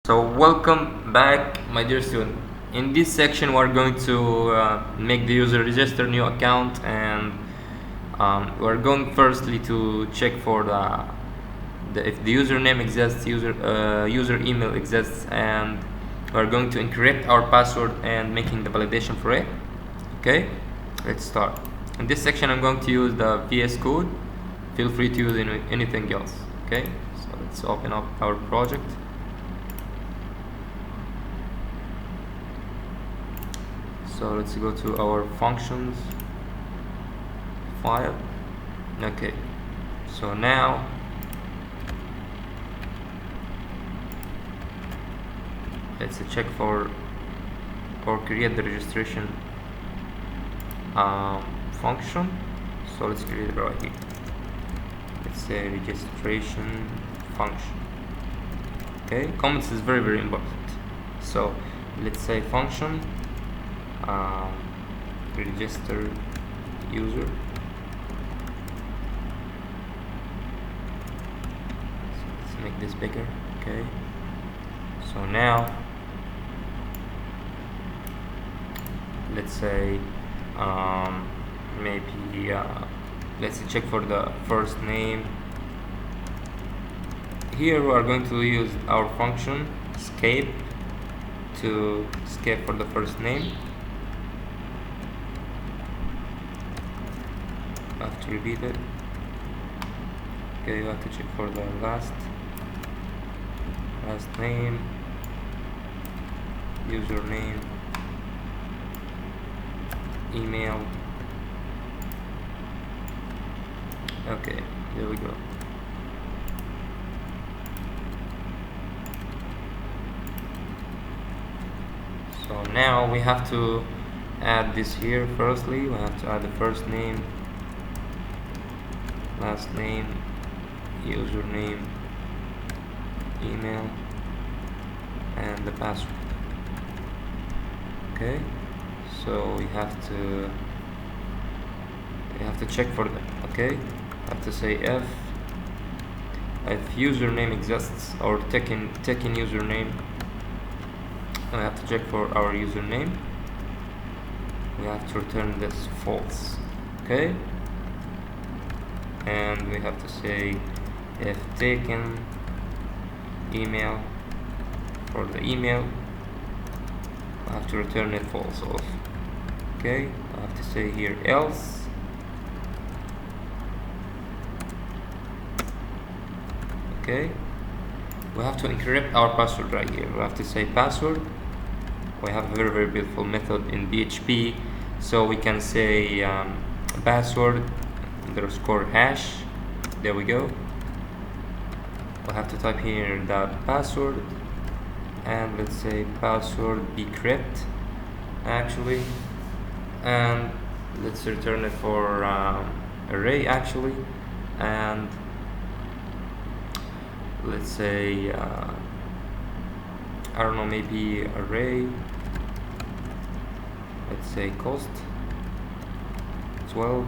So welcome back, my dear student. In this section, we're going to make the user register new account, and we're going firstly to check for if the username exists, user email exists, and we're going to encrypt our password and making the validation for it. Okay, let's start. In this section, I'm going to use the VS Code. Feel free to use anything else. Okay, so let's open up our project. So let's go to our functions file. Okay, so now let's check for or create the registration function. So let's create it right here. Let's say registration function. Okay, comments is very important. So let's say function register user. So let's make this bigger. Okay, so now let's say maybe let's check for the first name. Here we are going to use our function escape to escape for the first name. I have to repeat it. Okay, you have to check for the last name, username, email. Okay, there we go. So now we have to add this here. Firstly, we have to add the first name, last name, username, email, and the password. Okay, so we have to check for that. Okay, have to say if username exists or taken username. We have to check for our username. We have to return this false. Okay, and we have to say if taken email, for the email I have to return it false also. Okay, I have to say here else. Okay, we have to encrypt our password right here. We have to say password. We have a very beautiful method in PHP, so we can say password underscore hash. There we go. We'll have to type here the password, and let's say password decrypt actually, and let's return it for array actually, and let's say I don't know, maybe array, let's say cost 12.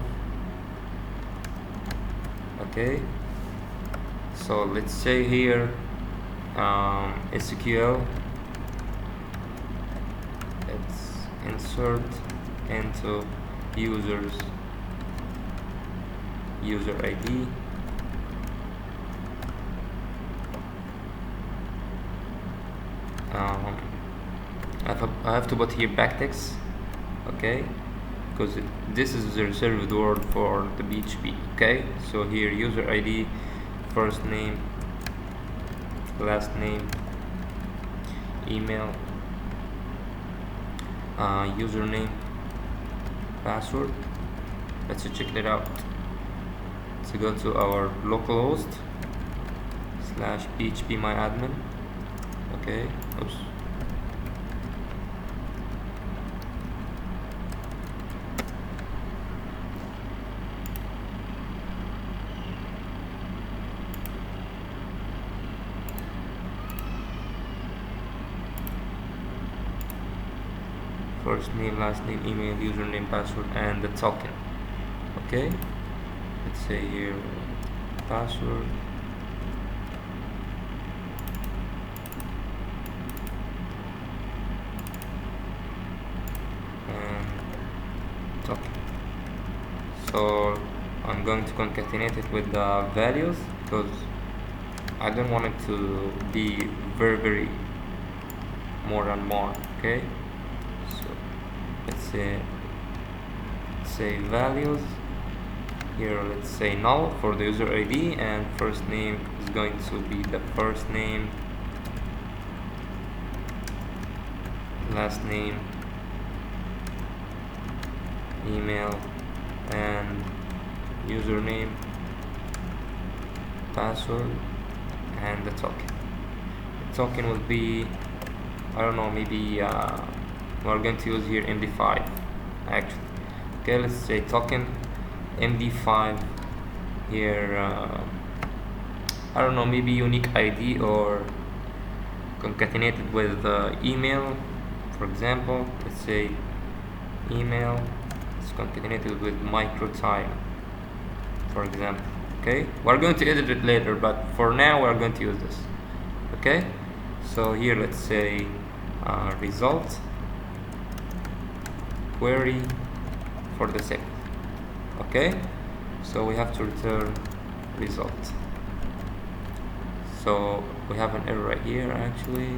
Okay, so let's say here SQL, let's insert into user ID, I have to put here backticks. Okay, because this is the reserved word for the PHP. Okay, so here user ID, first name, last name, email, username, password. Let's check that out. Let's go to our localhost /phpMyAdmin. Okay, oops. First name, last name, email, username, password, and the token. Okay, let's say here password, going to concatenate it with the values because I don't want it to be very more and more. Okay, so let's say values here. Let's say null for the user ID, and first name is going to be the first name, last name, email, and username, password, and the token. The token will be, I don't know, maybe we're going to use here MD5 actually. Okay, let's say token MD5 here. I don't know, maybe unique ID or concatenated with email, for example. Let's say email is concatenated with micro time, for example. Okay, we're going to edit it later, but for now we're going to use this. Okay, so here let's say result query for the second. Okay, so we have to return result. So we have an error right here actually.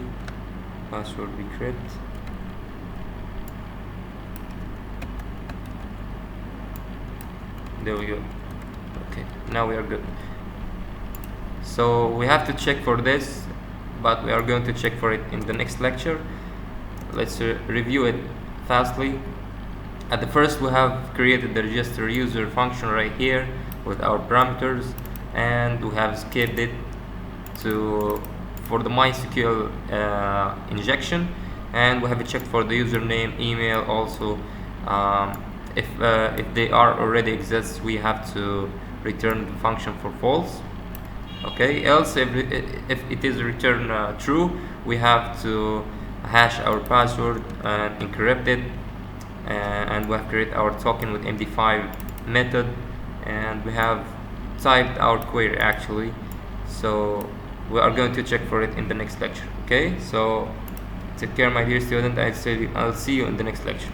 Password decrypt. There we go. Okay, now we are good. So we have to check for this, but we are going to check for it in the next lecture. Let's review it fastly. At the first, we have created the register user function right here with our parameters, and we have skipped it for the MySQL injection, and we have checked for the username, email also. If they are already exist, we have to return the function for false. Okay, else if it is return true, we have to hash our password and encrypt it, and we have created our token with MD5 method, and we have typed our query actually. So we are going to check for it in the next lecture. Okay, so take care my dear student. I'll see you in the next lecture.